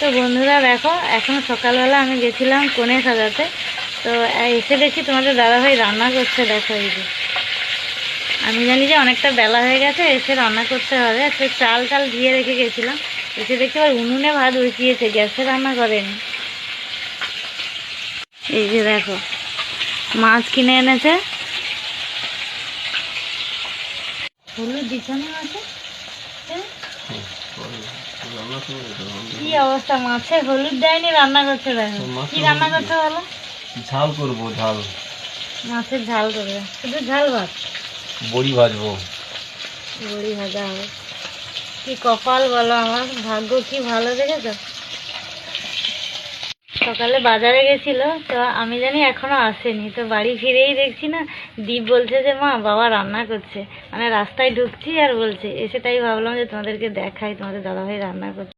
তো বন্ধুরা দেখো, এখন সকালবেলা আমি গেছিলাম কনে সাজাতে। তো এসে দেখি তোমাদের দাদাভাই রান্না করছে। দেখো এই যে, আমি জানি যে অনেকটা বেলা হয়ে গেছে, এসে রান্না করতে হবে। তো চাল ধুয়ে রেখে গেছিলাম, এসে দেখি আবার উনুনে ভাত বসিয়েছে, গ্যাসে রান্না করেনি। এই যে দেখো, মাছ কিনে এনেছে। হলুদ দিছানো আছে, কি অবস্থা, মাছে হলুদ দেয়নি, রান্না করছে। দেখো কি রান্না করছে বলো? ঝাল করবো, ঝাল মাছের ঝাল করবে, শুধু ঝাল ভাত। বড়ি ভাজবো, বড়ি ভাজা হবে। কি কপাল বলো, আমার ভাগ্য কি ভালো, দেখেছো? সকালে বাজারে গেছিল, তো আমি জানি এখনো আসেনি। তো বাড়ি ফিরেই দেখছি না, দীপ বলছে যে মা বাবা রান্না করছে। মানে রাস্তায় ঢুকছি আর বলছে, এসে তাই ভাবলাম যে তোমাদেরকে দেখাই, তোমাদের দাদাভাই রান্না করছে।